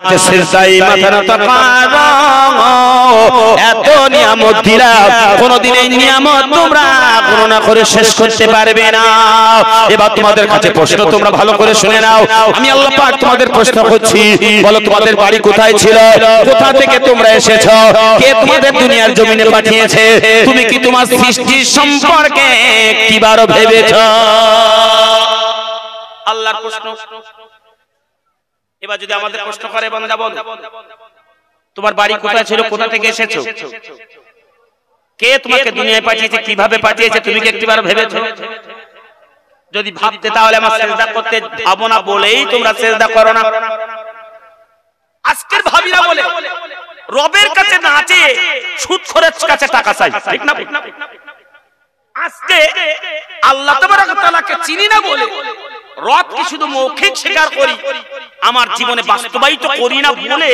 সিজদায় মাথা নত করো, এত নিয়ামত দিলাম, কোনদিন এই নিয়ামত তোমরা গণনা করে শেষ করতে পারবে না। এবার তোমাদের কাছে প্রশ্ন, তোমরা ভালো করে শুনে নাও। আমি আল্লাহ পাক তোমাদের প্রশ্ন করছি, বলো তোমাদের বাড়ি কোথায় ছিল, কোথা থেকে তোমরা এসেছো, কে তোমাদের দুনিয়ার জমিনে পাঠিয়েছে, তুমি কি তোমার সৃষ্টি সম্পর্কে একটিবারও ভেবেছো? আল্লাহর প্রশ্ন। এবার যদি আমাদের প্রশ্ন করে বান্দা, বল তোমার বাড়ি কোথায় ছিল, কোথা থেকে এসেছো, কে তোমাকে দুনিয়ায় পাঠিয়েছে, কিভাবে পাঠিয়েছে, তুমি কি একটিবার ভেবেছো? যদি ভাবতে তাহলে আমার সিজদা করতে ভাবো না বলেই তোমরা সিজদা করো না। আজকের ভাবিরা বলে রবের কাছে না চেয়ে সুদখোরের কাছে টাকা চাই, ঠিক না? আজকে আল্লাহ তাবারক ওয়া তাআলাকে চিনি না বলে রবকে শুধু মৌখিক স্বীকার করি, আমার জীবনে বাস্তবায়িত করি না বলে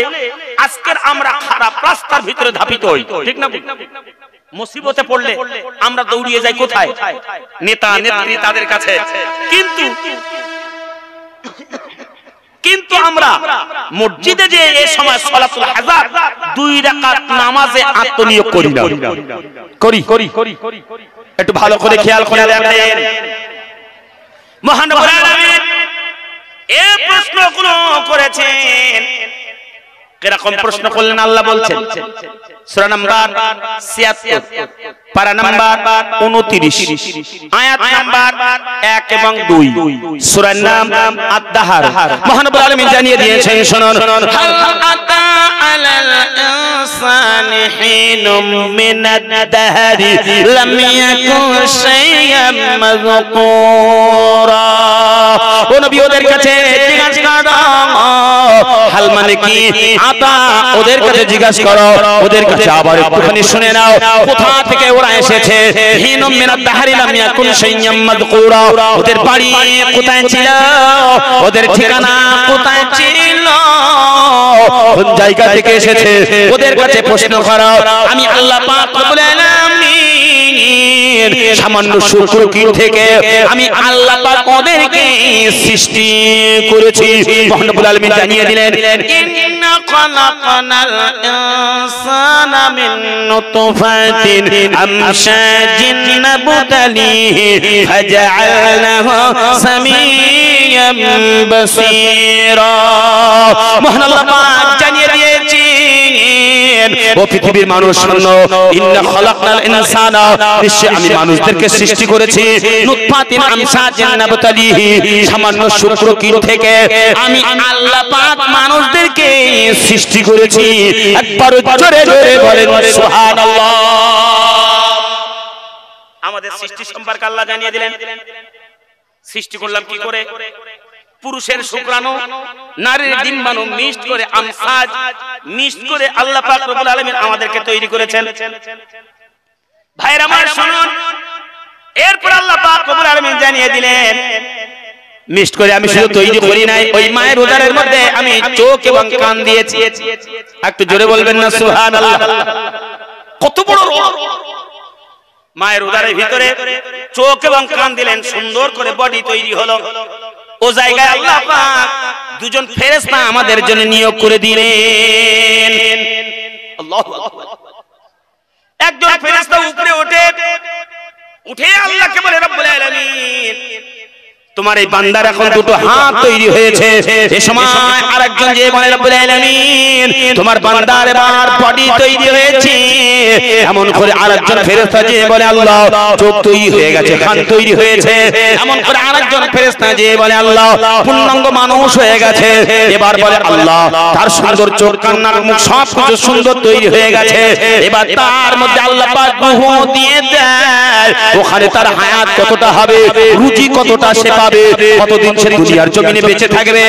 আজকের আমরা খারাপ রাস্তার ভিতরে ধাপিত হই, ঠিক না? মুসিবতে পড়লে আমরা দৌড়িয়ে যাই কোথায়? নেতা নেত্রী তাদের কাছে। কিন্তু আমরা মসজিদে যে এই সময় সালাতুল হাজার 2 রাকাত নামাজে আত্মনিয়োগ করি না। করি একটু ভালো করে খেয়াল করে দেখেন। মহান রব্বুল আলামিন এই প্রশ্নগুলো করেছেন। কিরকম প্রশ্ন করলেন আল্লাহ বলছেন, সূরা নাম্বার ৭৬ পারা নাম্বার ২৯ আয়াত নাম্বার ১ এবং ২, সূরার নাম আদ-দাহর। মহান রব্বুল আলামিন জানিয়ে দিয়েছেন, শুনুন, হাল আতা আলাল ইনসানি হিনুম মিনাদ-দাহরি লাম ইয়াকুন শাইয়্যাম মাযকুরা। ও নবী, ওদের কাছে জিজ্ঞাসা করো, হাল মানে কি, আতা ওদের কাছে জিজ্ঞাসা করো, ওদের কাছে আবার একটুখানি শুনে নাও কোথা থেকে ওরা এসেছে। হিনুম মিনাদ-দাহরি লাম ইয়াকুন শাইয়্যাম মাযকুরা, ওদের বাড়ি কোথায় ছিল, ওদের ঠিকানা কোথায় ছিল, কোন জায়গা থেকে এসেছে, ওদের কাছে প্রশ্ন করো। আমি আল্লাহ পাক রব্বুল আলামিন সামান্য শুক্রকির থেকে আমি আল্লাহ পাক ওদেরকে সৃষ্টি করেছি। মহান রব্বুল আলামিন জানিয়ে দিলেন, ইন্না খালাকনাল ইনসানা মিন নুতফাতিন আমশাজিন নাবতালিহি ফাজআলনাহু সামিয়্যাম বাসীরা। মহান আল্লাহ পাক জানিয়ে দিয়েছেন, ও পৃথিবীর মানুষ শোনো, ইন্না খালাকনাল ইনসানা, নিশ্চয় আমি মানুষদেরকে সৃষ্টি করেছি নুতফাতিন আমশাজিন নাবতালিহি, সামান্য শুক্রকির থেকে আমি আল্লাহ পাক মানুষদেরকে সৃষ্টি করেছি। একবার জোরে জোরে বলেন সুবহানাল্লাহ। আমাদের সৃষ্টি সম্পর্কে আল্লাহ জানিয়ে দিলেন। সৃষ্টি করলাম কি করে? পুরুষের শুক্রাণু, নারীর ডিম্বাণু মিক্সড করে, আমসাজ মিক্সড করে আল্লাহ পাক রব্বুল আলামিন আমাদেরকে তৈরি করেছেন। ভাইরা আমার শুনুন, এরপর আল্লাহ পাক রব্বুল আলামিন জানিয়ে দিলেন, মিক্সড করে আমি শুধু তৈরি করি নাই, ওই মায়ের উদরের মধ্যে আমি চোখ এবং কান দিয়েছি। একটু জোরে বলবেন না সুবহানাল্লাহ। কত বড় রব! মায়ের উদরের ভিতরে চোখ এবং কান দিলেন, সুন্দর করে বডি তৈরি হলো। ও জায়গায় আল্লাহ পাক দুজন ফেরেশতা আমাদের জন্য নিয়োগ করে দিলেন। আল্লাহু আকবার। একজন ফেরেশতা উপরে উঠে আল্লাহকে বলে, রব্বুল আলামিন, তোমার এই বান্দার এখন দুটো হাত তৈরি হয়েছে। এই সময় আরেকজন যে বলে, রব্বুল আলামিন, তোমার বান্দার এবার বডি তৈরি হয়েছে। এমন করে আরেকজন ফেরেশতা যে বলে, আল্লাহ, চোখ তৈরি হয়ে গেছে, কান তৈরি হয়েছে। এমন করে আরেকজন ফেরেশতা যে বলে, আল্লাহ, পূর্ণাঙ্গ মানুষ হয়ে গেছে। এবার বলে, আল্লাহ, তার সুন্দর চোখ, কান, নাক, মুখ সব কিছু সুন্দর তৈরি হয়ে গেছে। এবার তার মধ্যে আল্লাহ পাক রূহ দিয়ে দেয়। ওখানে তার হায়াত কতটা হবে, রুজি কতটা সে পাবে, কতদিন সে দুনিয়ার জমিনে বেঁচে থাকবে,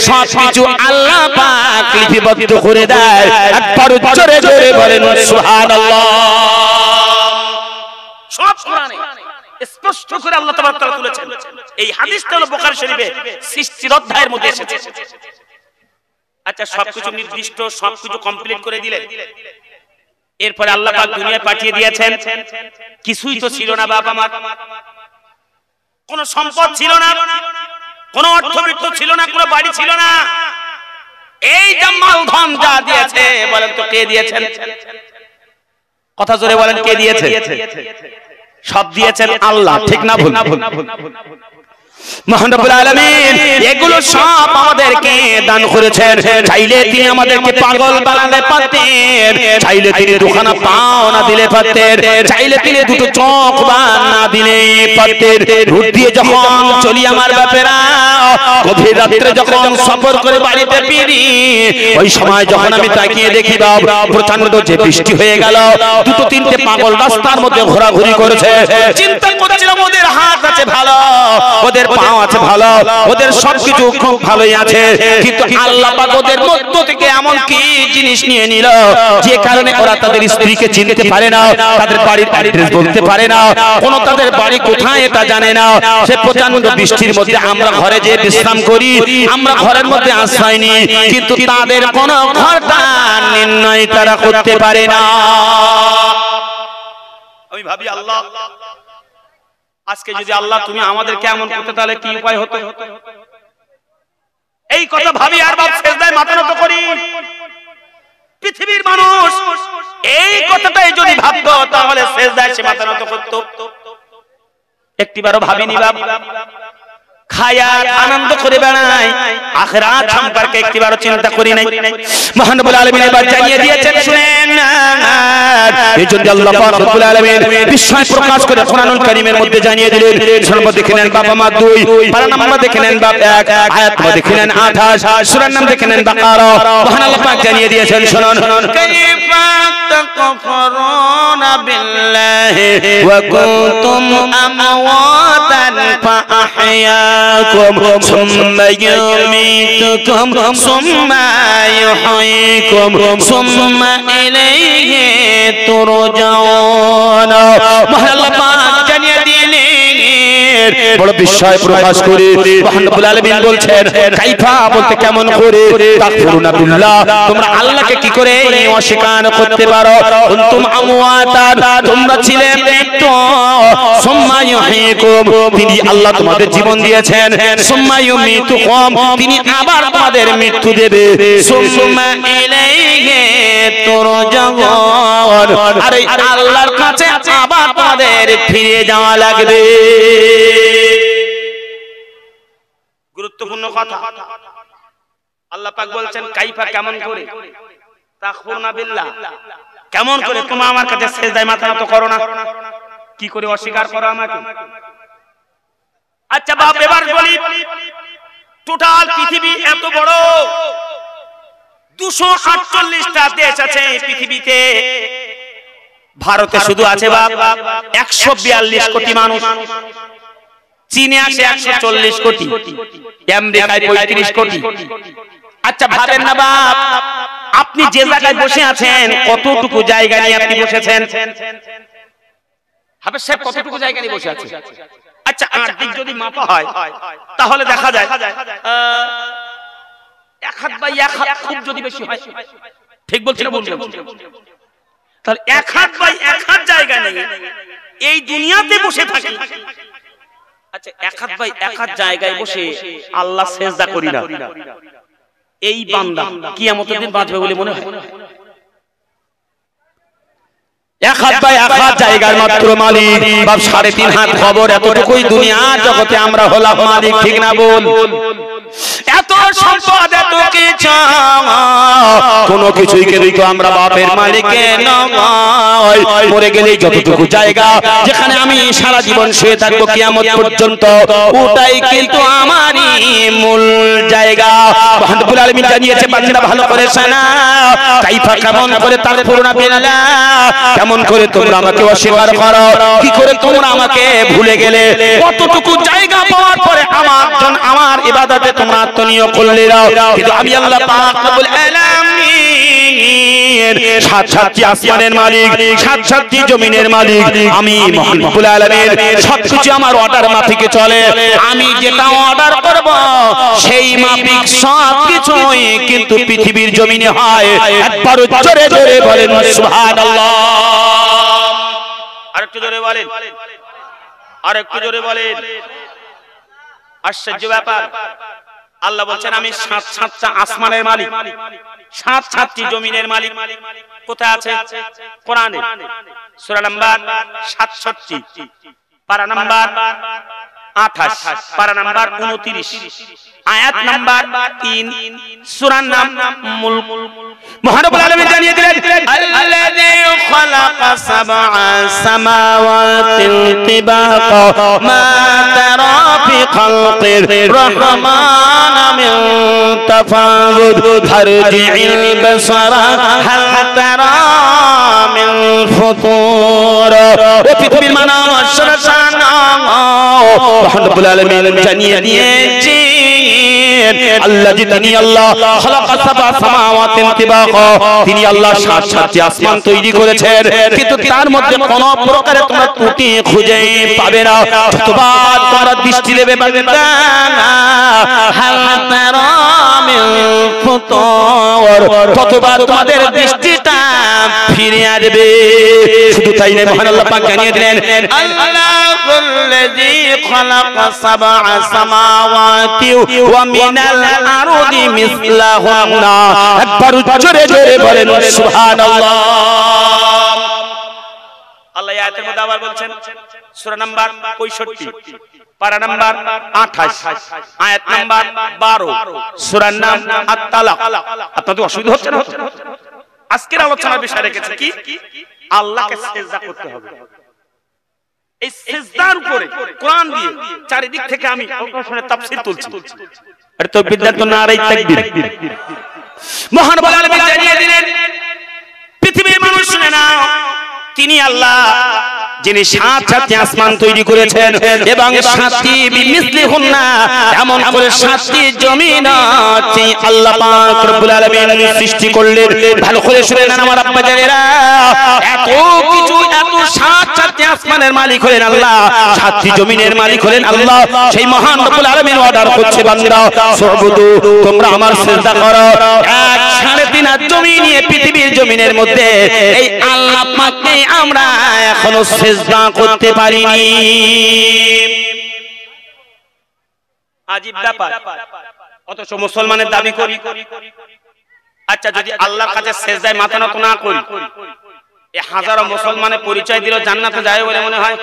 সব কিছু আল্লাহ পাক লিপিবদ্ধ করে দেয়। একবার জোরে জোরে বলেন সুবহানাল্লাহ। সব কোরআনে স্পষ্ট করে আল্লাহ তাবারক তাআলা তুলেছেন। এই হাদিসটা হলো বুখারী শরীফে সৃষ্টির অধ্যায়ের মধ্যে এসেছে। আচ্ছা, সবকিছু নির্দিষ্ট, সবকিছু কমপ্লিট করে দিলেন। এরপরে আল্লাহ পাক দুনিয়ায় পাঠিয়ে দিয়েছেন। কিছুই তো ছিল না বাবা মা, কোনো সম্পদ ছিল না, কোনো অর্থবিত্ত ছিল না, কোনো বাড়ি ছিল না। এই যে মালধন যা দিয়েছে, বলেন তো কে দিয়েছেন? কথা জোরে বলেন, কে দিয়েছে? সব দিয়েছেন আল্লাহ, ঠিক না ভুল? মহান রব্বুল আলামিন এগুলো সব আমাদেরকে দান করেছেন। চাইলে তিনি আমাদেরকে পাগল বানাতে পারতেন, চাইলে তিনি দুখানা পাও না দিলে পারতেন, চাইলে তিনি দুটো চোখ না দিলে পারতেন। রোদ দিয়ে যখন চলি আমার বাপেরা, গভীর রাত্রে যখন সফর করে বাড়িতে ফিরি, ওই সময় যখন আমি তাকিয়ে দেখি বাবা প্রচন্ড যে বৃষ্টি হয়ে গেল, দুটো তিনটে পাগল রাস্তার মধ্যে ঘোরাঘুরি করেছে। চিন্তা করছিলাম ওদের হাত আছে ভালো, ওদের পাও আছে ভালো, ওদের সবকিছু খুব ভালোই আছে, কিন্তু আল্লাহ পাক ওদের মধ্য থেকে এমন কি জিনিস নিয়ে নিল যে কারণে ওরা তাদের স্ত্রীকে চিনতে পারে না, তাদের বাড়ির অ্যাড্রেস বলতে পারে না, কোন তাদের বাড়ি কোথায় এটা জানে না। সে প্রচন্ড বৃষ্টির মধ্যে আমরা ঘরে যে বিশ্রাম করি, আমরা ঘরের মধ্যে আশ্রয় নিই, কিন্তু তাদের কোন ঘরটা নির্ণয় তারা করতে পারে না। আমি ভাবি আল্লাহ, আজকে যদি আল্লাহ তুমি আমাদেরকে এমন করতে, তাহলে কি উপায় হতো? এই কথা ভাবি আর বাপ সেজদায় মাথা নত করি। পৃথিবীর মানুষ এই কথাটাই যদি ভাবতো, তাহলে সেজদায় সে মাথা নত করতো। একটিবারও ভাবিনি বাপ, খায়া আনন্দ করে বেড়াই, আখিরাত সম্পর্কে একটিবারও চিন্তা করি নাই। মহান রব্বুল আলামিন এবার জানিয়ে দিয়েছেন, শুনেন। এইজন্য আল্লাহ পাক রব্বুল আলামিন বিস্ময় প্রকাশ করে কোরআনুল কারীমের মধ্যে জানিয়ে দিলেন। সূরা দেখে নেন বাপ আমার 2, পারা নাম্বার দেখে নেন বাপ 1, আয়াত দেখে নেন 28, সূরার নাম দেখে নেন বাকারা। মহান আল্লাহ পাক জানিয়ে দিয়েছেন, শুনুন। কাইফা তাকফুরুনা বিল্লাহি ওয়া কুনতুম আমওয়াতান ফাআহইয়াকুম সুম্মা ইউমীতুকুম সুম্মা ইউহয়িকুম সুম্মা ইলাইহি তুরজাউন। মহান আল্লাহ পাক জানিয়ে দিলেন, বড় বিস্ময় প্রকাশ করে মহান রব্বুল আলামিন বলছেন, কাইফা বলতে কেমন করে, তাকফুরুনা বিল্লাহ, তোমরা আল্লাহকে কি করে অস্বীকার করতে পারো? কুনতুম আমওয়াতান, তোমরা ছিলে মৃত, সুম্মা ইউহয়িকুম, তিনি আল্লাহ তোমাদের জীবন দিয়েছেন, সুম্মা ইউমীতুকুম, তিনি আবার তোমাদের মৃত্যু দেবে, সুম্মা ইলাইহি তুরজাউন, আর এই আল্লাহর কাছে আবার তোমাদের ফিরে যাওয়া লাগবে। গুরুত্বপূর্ণ কথা। আল্লাহ পাক বলছেন, কাইফা কেমন করে, তাকফুরুনা বিল্লাহ, কেমন করে তোমরা আমার কাছে সেজদায় মাথা নত করো না, কি করে অস্বীকার করো আমাকে? আচ্ছা বাপ, এবার বলি, টোটাল পৃথিবী এত বড়, 248টা দেশ আছে পৃথিবীতে। ভারতে শুধু আছে বাপ 142 কোটি মানুষ, চীনে আছে 140 কোটি, আমেরিকায় 35 কোটি। আচ্ছা ভাবেন না বাপ, আপনি যে জায়গায় বসে আছেন, কতটুকু জায়গা নিয়ে আপনি বসেছেন? হাফেজ সাহেব কতটুকু জায়গা নিয়ে বসে আছেন? আচ্ছা, আর্ধেক যদি মাপা হয়, তাহলে দেখা যায় 1 হাত বাই 1 হাত, খুব যদি বেশি হয়। ঠিক বলছি না ভুল বলছি? তাহলে 1 হাত বাই 1 হাত জায়গা নেই এই দুনিয়াতে বসে থাকি। আচ্ছা, 1 হাত বাই 1 হাত জায়গায় বসে আল্লাহ সেজদা করি না, এই বান্দা কিয়ামতের দিন বাঁচবে বলে মনে হয়? 1 হাত বাই 1 হাত জায়গার মাত্র মালিক বাপ 3.5 হাত খবর, এতটুকুই দুনিয়া জগতে আমরা হলাম মালিক, ঠিক না বল? এত সম্পদ, এত কিছু, কোনো কিছুই কিন্তু আমরা বাপের মালিকে নয়। মরে গেলেই যতটুকু জায়গা যেখানে আমি সারা জীবন শুয়ে থাকবো কিয়ামত পর্যন্ত, ওটাই কিন্তু আমারই মূল জায়গা। মহান রব্বুল আলামিন জানিয়েছে, বান্দা ভালো করে শোনা, কাইফা কেমন করে তাকফুরুনা বিল্লাহ, কেমন করে তোমরা আমাকে অস্বীকার করো, কি করে তোমরা আমাকে ভুলে গেলে? কতটুকু জায়গা পাওয়ার পরে আমার ইবাদতে তোমরা আত্মনিয়োগ করলে নাও, কিন্তু আমি আল্লাহ পাক রব্বুল আলামিন 7 আসমানের মালিক, 7 জমিনের মালিক, আমি মহান রব্বুল আলামিন সবকিছু আমার অর্ডার মাফিকে চলে। আমি যেটা অর্ডার করব সেই মাফিক সবকিছুই কিন্তু পৃথিবীর জমিনে হয়। একবার জোরে জোরে বলেন সুবহানাল্লাহ। আরেকটু জোরে বলেন, আরেকটু জোরে বলেন। আশ্চর্য ব্যাপার, আল্লাহ বলছেন আমি সাতটা আসমানের মালিক, সাতটি জমিনের মালিক। কোথায় আছে? কোরআনে সূরা নাম্বার 67, পারা নাম্বার 28, পারা নাম্বার 29, আয়াত নাম্বার 3, সূরার নাম মুলক। মহানবুল আলামিন জানিয়ে দিলেন আল্লাযী খালাকা সাবআ সামাওয়াতিন তিবাকা মা তারা ফি খালকির রহমান মিন তাফাউদ ফারজি'ল বাসারা হাল তারা মিন ফুতুর। ও পৃথিবীর মানুষ শোনো, মহানবুল আলামিন জানিয়ে দিয়েছেন আল্লাযী তিনি আল্লাহ খালাকা সাবআ সামাওয়াতিন তিবাকা, তিনি আল্লাহ সাতটি আসমান তৈরি করেছেন, কিন্তু তার মধ্যে কোন প্রকারে তোমরা ত্রুটি খুঁজে পাবে না। যতবার তোমরা দৃষ্টি দেবে বান্দা হাল তারা মিন ফুতুর, ততবার তোমাদের দৃষ্টিটা ফিরে আসবে। শুধু তাই নয়, মহান আল্লাহ পাক জানিয়ে দিলেন আল্লাহুল্লাযী খালাকা সাবআ সামাওয়াতি ওয়া মিনাল আরদি মিসলাহুন্না। একবার জোরে জোরে বলেন সুবহানাল্লাহ। আল্লাহ আয়াতের মধ্যে আবার বলছেন সূরা নাম্বার 65, পারা নাম্বার 28, আয়াত নাম্বার 12, সূরার নাম আত-তালাক। আপনাদের অসুবিধা হচ্ছে না? আজকের আলোচনার বিষয় রেখেছে কি? আল্লাহকে সিজদা করতে হবে। এই সিজদার উপরে কোরআন দিয়ে চারিদিক থেকে আমি শুনে তাফসীর তুলছি। আরে তো বিদ্যাত নারে তাকবীর। মহান আল্লাহ জানিয়ে দিলেন পৃথিবীর মানুষ শুনে নাও, তিনি আল্লাহ যিনি সাতটি আসমান তৈরি করেছেন এবং সাতটি বিমিসলিহুন্না, এমন করে সাতটি জমিন আছে আল্লাহ পাক রব্বুল আলামিন সৃষ্টি করলেন। ভালো করে শুনে নেন আমার আব্বা জানেরা, এত কিছু, এত সাতটি আসমানের মালিক হলেন আল্লাহ, সাতটি জমিনের মালিক হলেন আল্লাহ। সেই মহান রব্বুল আলামিন অর্ডার করছে বান্দা সুবুদু, তোমরা আমার সিজদা করো। 3.5 হাত জমি নিয়ে পৃথিবীর জমিনের মধ্যে এই আল্লাহ পাককে আমরা এখনো সিজদা করতে পারিনি। আজীব ব্যাপার, অথচ মুসলমানের দাবি করি। আচ্ছা, যদি আল্লাহর কাছে সিজদায় মাথা নত না করি, এই হাজারো মুসলমানের পরিচয় দিল জান্নাতে যাবে বলে মনে হয়?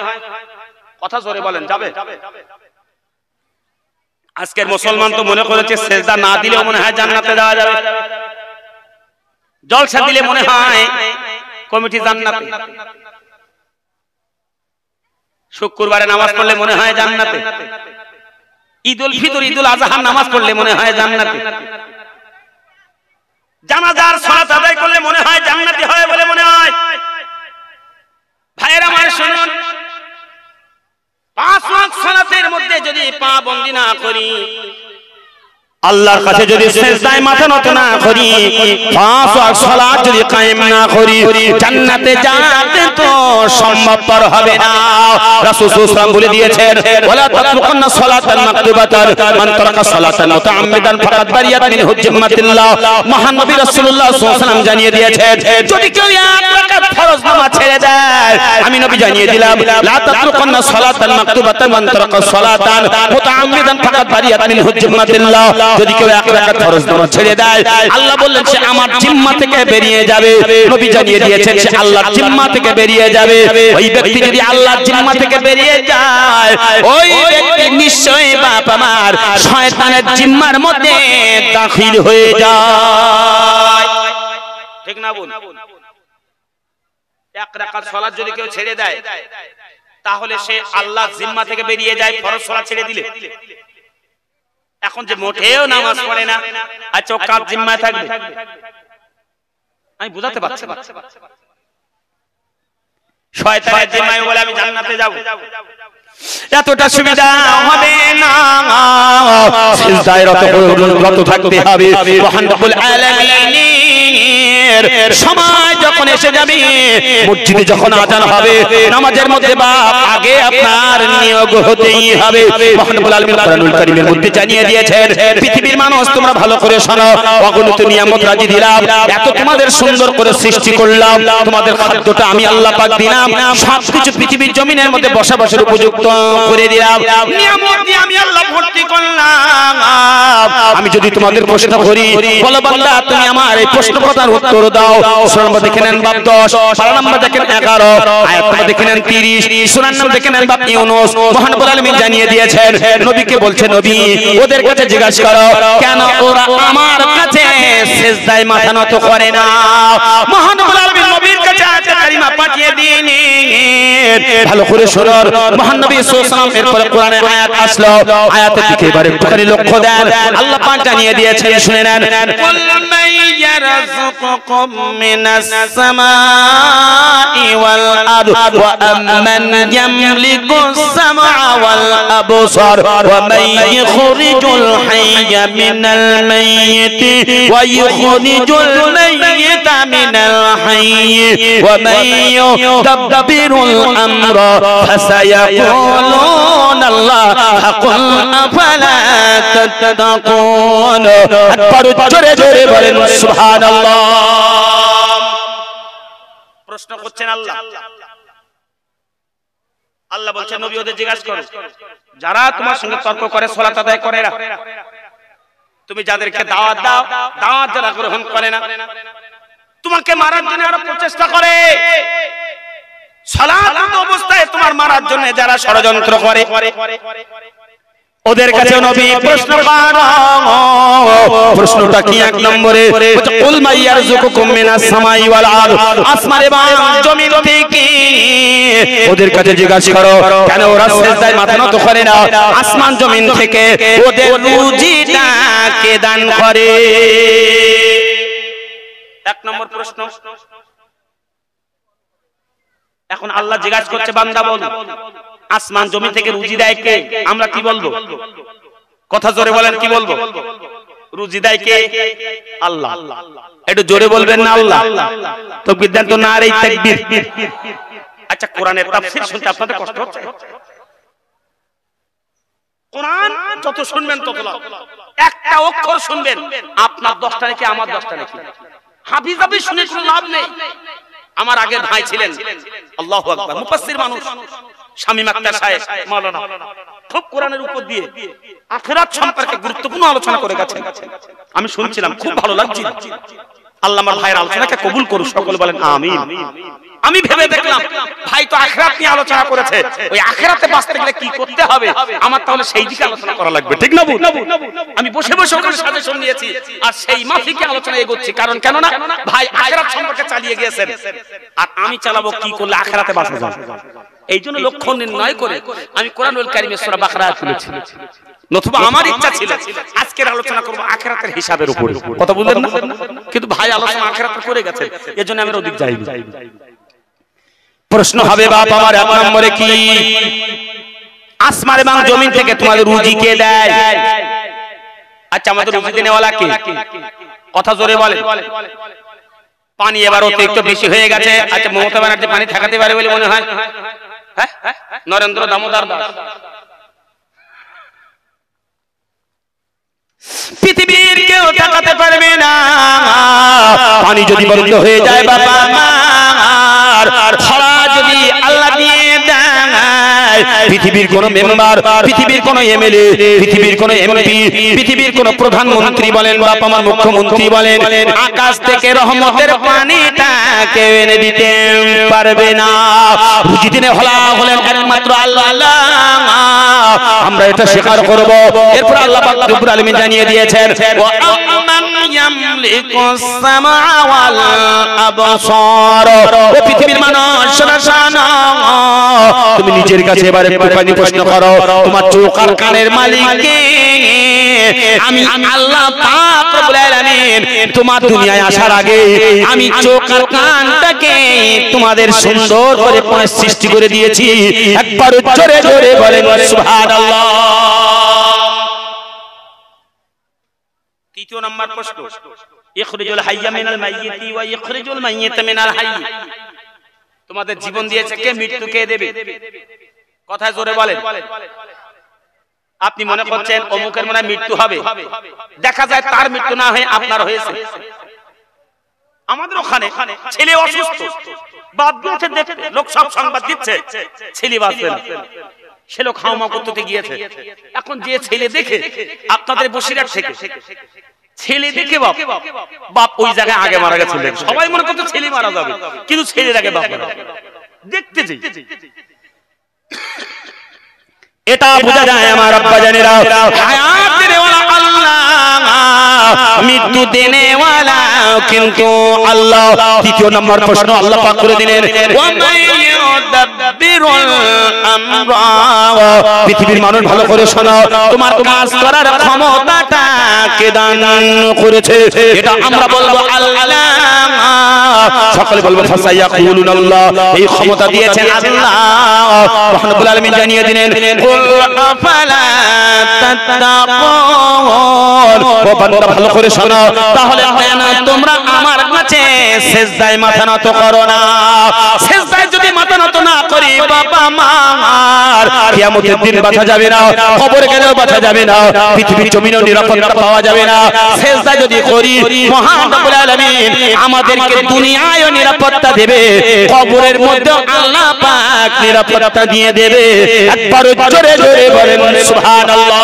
কথা জোরে বলেন, যাবে? আজকের মুসলমান তো মনে করেছে সিজদা না দিলেও মনে হয় জান্নাতে যাওয়া যাবে, জলসা দিলে মনে হয় কমিটি জান্নাতে, শুক্রবারে নামাজ পড়লে মনে হয় জান্নাতে, ঈদুল ফিতর, ঈদুল আজহার নামাজ পড়লে মনে হয় জান্নাতে, জানাজার সালাত আদায় করলে মনে হয় জান্নাতি হয় বলে মনে হয়। ভাইরা আমার শুনুন, 5 ওয়াক্ত সালাতের মধ্যে যদি পাবন্দি না করি, আল্লাহর কাছে যদি সিজদায় মাথা নত না করি, 5 ওয়াক্ত সালাত যদি কায়েম না করি, জান্নাতে যেতে তো সম্ভবপর হবে না। রাসূল সাল্লাল্লাহু আলাইহি ওয়াসাল্লাম বলে দিয়েছেন, ওয়ালা তাতরুকুন্না সালাতান মাকতুবাতান মান তারাকা সালাতান মুতাআম্মিদান ফাকাদ বারিয়াত মিনহু জিম্মাতুল্লাহ। মহান নবী রাসূলুল্লাহ সাল্লাল্লাহু আলাইহি ওয়াসাল্লাম জানিয়ে দিয়েছেন, যদি কেউ 1 রাকাত ফরজ নামাজ ছেড়ে দেয়, আমি নবী জানিয়ে দিলাম, লা তাতরুকুন্না সালাতান মাকতুবাতান মান তারাকা সালাতান মুতাআম্মিদান ফাকাদ বারিয়াত মিনহু জিম্মাতুল্লাহ। যদি কেউ 1 রাকাত ফরজ নামাজ ছেড়ে দেয়, আল্লাহ বললেন সে আমার জিম্মা থেকে বেরিয়ে যাবে। নবী জানিয়ে দিয়েছেন সে আল্লাহর জিম্মা থেকে বেরিয়ে যাবে। ওই ব্যক্তি যদি আল্লাহর জিম্মা থেকে বেরিয়ে যায়, ওই ব্যক্তি নিশ্চয়ই বাপ আমার শয়তানের জিম্মার মধ্যে দাখিল হয়ে যায়। ঠিক না বল? 1 রাকাত সালাত যদি কেউ ছেড়ে দেয়, তাহলে সে আল্লাহর জিম্মা থেকে বেরিয়ে যায় ফরজ সালাত ছেড়ে দিলে। এখন যে মোটেও নামাজ পড়ে না, আচ্ছা ও কার জিম্মায় থাকবে? আমি বুঝাতে পারছি না। শয়তানের জিম্মায় বলে আমি জান্নাতে যাব, এতটা সুবিধা হবে না। সিজদায় রত থাকতে হবে। মহান রব্বুল আলামিনের সময় যখন যখন এসে যাবে মসজিদে যখন আজান হবে নামাজের মধ্যে বাপ আগে আপনার নিয়োগ হতেই হবে মহান রব্বুল আলামিন কোরআনুল কারীমের মধ্যে জানিয়ে দিয়েছেন পৃথিবীর মানুষ তোমরা ভালো করে শোনো অগণিত নিয়ামত রাজি দিলাম এত তোমাদের সুন্দর করে সৃষ্টি করলাম তোমাদের খাদ্যটা আমি আল্লাহ পাক দিলাম সবকিছু পৃথিবীর জমিনের মধ্যে বসবাসের উপযুক্ত করে দিলাম নিয়ামত দিয়ে আমি আল্লাহ ভর্তি করলাম আমি যদি তোমাদের প্রশ্ন করি বলো বান্দা তুমি আমার এই প্রশ্ন কথার উত্তর দাও সূরা নম্বর দেখে নেন বাপ 10 পারা নম্বর দেখেন 11 আয়াত নম্বর দেখে নেন 30 সূরা নম্বর দেখে নেন বাপ ইউনূস মহান রব্বুল আলামিন জানিয়ে দিয়েছেন নবীকে বলছে নবী ওদের কাছে জিজ্ঞাসা করো কেন ওরা আমার কাছে সিজদায় মাথা নত করে না মহান রব্বুল আলামিন নবীর কাছে আয়াত কারিমা পাঠিয়ে দিলেন ভালো করে শুনুন মহান নবী সাল্লাল্লাহু আলাইহি ওয়াসাল্লাম এরপরে কোরআনের আয়াত আসলো আয়াতের দিকে এবারে একটুখানি লক্ষ্য দেন আল্লাহ পাক জানিয়ে দিয়েছেন শুনে নেন কুল মান ইয়ারযুকুকুম মিনাস সামাই ওয়াল আরদ ওয়া আম্মান ইয়ামলিকুস সামআ ওয়াল আবসার ওয়া মান ইখরিজুল হাইয়্যা মিনাল মাইয়িতি ওয়া ইখরিজুল মাইয়িতা মিনাল হাইয়্যি ওয়া মান ইউদাব্বিরুল আমরা ফাসায়াকুলুনা আল্লাহ কুল আফালা তাত্তাকুন আকবার জোরে জোরে বলেন সুবহানাল্লাহ প্রশ্ন করছেন আল্লাহ আল্লাহ বলছেন নবী ওদের জিজ্ঞাসা করো যারা তোমার সঙ্গে তর্ক করে সালাত আদায় করে না তুমি যাদেরকে দাওয়াত দাও দাওয়াত যারা গ্রহণ করে না তোমাকে মারার জন্য আরো প্রচেষ্টা করে সালাত অবস্থায় তোমার মারার জন্য যারা ষড়যন্ত্র করে ওদের কাছে নবী প্রশ্ন করো প্রশ্নটা কি এক নম্বরে কুল মাইয়ারযুকুকুম মিনাস সামাই ওয়াল আরদ আসমান এবং জমিন থেকে ওদের কাছে জিজ্ঞাসা করো কেন ওরা সিজদায় মাথা নত করে না আসমান জমিন থেকে ওদের রুজিটা কে দান করে এক নম্বর প্রশ্ন এখন আল্লাহ জিজ্ঞাসা করছে বান্দা বল আসমান জমি থেকে রুজি দেয় কে আমরা কি বলবো কথা জোরে বলেন কি বলবো রুজি দেয় কে আল্লাহ একটু জোরে বলবেন না আল্লাহ তাকবীর দেন তো নারে তাকবীর আচ্ছা কোরআনের তাফসীর শুনতে আপনাদের কষ্ট হচ্ছে কোরআন যত শুনবেন তত লাভ একটা অক্ষর শুনবেন আপনার 10টা নাকি আমার 10টা নাকি হাফিজ হাফিজ শুনে কোনো লাভ নেই আমার আগের ভাই ছিলেন আল্লাহু আকবার মুফাসসির মানুষ শামীম আক্তার সাহেব মাওলানা খুব কোরআনের উপর দিয়ে আখিরাত সম্পর্কে গুরুত্বপূর্ণ আলোচনা করে গেছেন আমি শুনছিলাম খুব ভালো লাগছিল আল্লাহ আমার ভাইয়ের আলোচনাকে কবুল করুন সকলে বলেন আমিন আমি ভেবে দেখলাম ভাই তো আখিরাত নিয়ে আলোচনা করেছে ওই আখিরাতে বাঁচতে গেলে কি করতে হবে আমার তাহলে সেই দিকে আলোচনা করা লাগবে ঠিক না আমি বসে বসে ওখানে সাজেশন নিয়েছি আর সেই মাফিকে আলোচনা এগোচ্ছি কারণ কেন না ভাই আখিরাত সম্পর্কে চালিয়ে গিয়েছেন আর আমি চালাবো কি করলে আখিরাতে বাঁচা যায় এইজন্য লক্ষ্য নির্ণয় করে আমি কোরআনুল কারীমের সূরা বাকারা খুলেছি নতুবা আমার ইচ্ছা ছিল আজকের আলোচনা করব আখিরাতের হিসাবের উপর কথা বুঝলেন না কিন্তু ভাই আলোচনা আখিরাতের করে গেছে এজন্য আমি ওদিক যাইনি প্রশ্ন হবে বাপ আমার এক নম্বরে কি আসমান এবং জমিন থেকে তোমাদের রুজি কে দেয় আচ্ছা আমাদের রুজি দেনেওয়ালা কে কথা জোরে বলে পানি এবার অতিরিক্ত বেশি হয়ে গেছে আচ্ছা মমতা ব্যানার্জি পানি ঠেকাতে পারে বলে মনে হয় হ্যাঁ নরেন্দ্র দামোদর দাস পৃথিবীর কেউ ঠেকাতে পারবে না পানি যদি বন্ধ হয়ে যায় বাবা আমার খরা যদি আল্লাহ দিয়ে দেয় পৃথিবীর কোন মেম্বার পৃথিবীর কোন এমএলএ পৃথিবীর কোন এমপি পৃথিবীর কোন প্রধানমন্ত্রী বলেন বাপ আমার মুখ্যমন্ত্রী বলেন আকাশ থেকে রহমতের পানিটা কেউ এনে দিতে পারবে না রুজি দিনে হলেন একমাত্র আল্লাহ আমরা এটা স্বীকার করব এরপর আল্লাহ পাক রব্বুল আলামিন জানিয়ে দিয়েছেন ওয়া আম্মান ইয়ামলিকুস সামা ওয়াল আবসার ও পৃথিবীর মানুষ শোনো তুমি নিজের কাছে এবারে একটুখানি প্রশ্ন করো তোমার চোখ আর কানের মালিক কে আমি আল্লাহ পাক রব্বুল আলামিন তোমার দুনিয়ায় আসার আগে আমি চোখ আর কানটাকে তোমাদের সুন্দর করে সৃষ্টি করে দিয়েছি একবার জোরে জোরে বলেন সুবহানাল্লাহ তৃতীয় নাম্বার প্রশ্ন ইখরিজুল হাইয়্যা মিনাল মাইয়িতি ওয়া ইখরিজুল মাইয়িতা মিনাল হাইয়্য। তোমাদের জীবন দিয়েছে কে, মৃত্যু কে দেবে? কথা জোরে বলেন। আপনি মনে করছেন অমুকের মনে মৃত্যু হবে, দেখা যায় তার মৃত্যু না হয়ে আপনার হয়েছে। আমাদের ওখানে ছেলে অসুস্থ, বাদ দিয়েছে দেখতে, লোক সব সংবাদ দিচ্ছে ছেলে বাঁচবে না, সে লোক হাওমা করতে গিয়েছে। এখন যে ছেলে দেখে আপনাদের বসিরহাট থেকে ছেলে দেখে বাপ ওই জায়গায় আগে মারা গেছে, সবাই মনে করছে ছেলে মারা যাবে, কিন্তু ছেলের আগে বাপ মারা যাবে। দেখতে চাই এটা বোঝা যায় আমার আব্বা জানেরা, হায়াত দেনেওয়ালা আল্লাহ, মৃত্যু দেনেওয়ালা কিন্তু আল্লাহ। তৃতীয় নম্বর প্রশ্ন আল্লাহ পাক করে দিলেন, ওয়া মাইয়ুদাব্বিরুল আমরা। পৃথিবীর মানুষ ভালো করে শোনো, তোমার কাজ করার ক্ষমতাটা কে দান করেছে? এটা আমরা বলবো আল্লাহ। সকলে বলবো ফাসায়াকুলুনাল্লাহ, এই ক্ষমতা দিয়েছেন আল্লাহ। রব্বুল আলামিন জানিয়ে দিলেন, কুল আফালা তাত্তাকুন। ও বান্দা ভালো করে শোনো, তাহলে কেন তোমরা আমার কাছে সিজদায় মাথা নত করো না? সিজদায় যদি মাথা নত না করি বাবা মার, কিয়ামতের দিন বাঁচা যাবে না, কবরে গেলেও বাঁচা যাবে না, পৃথিবীর জমিনেও নিরাপত্তা পাওয়া যাবে না। সিজদা যদি করি মহান রব্বুল আলামিন আমাদেরকে দুনিয়ায়ও নিরাপত্তা দেবে, কবরের মধ্যে আল্লাহ পাক নিরাপত্তা দিয়ে দেবে। একবার জোরে জোরে বলেন সুবহানাল্লাহ।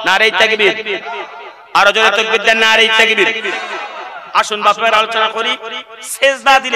নারে তাকবীর, আরো জোরে তাকবীর দেন, নারে তাকবীর। আসুন বাপের আলোচনা করি। সিজদা দিলে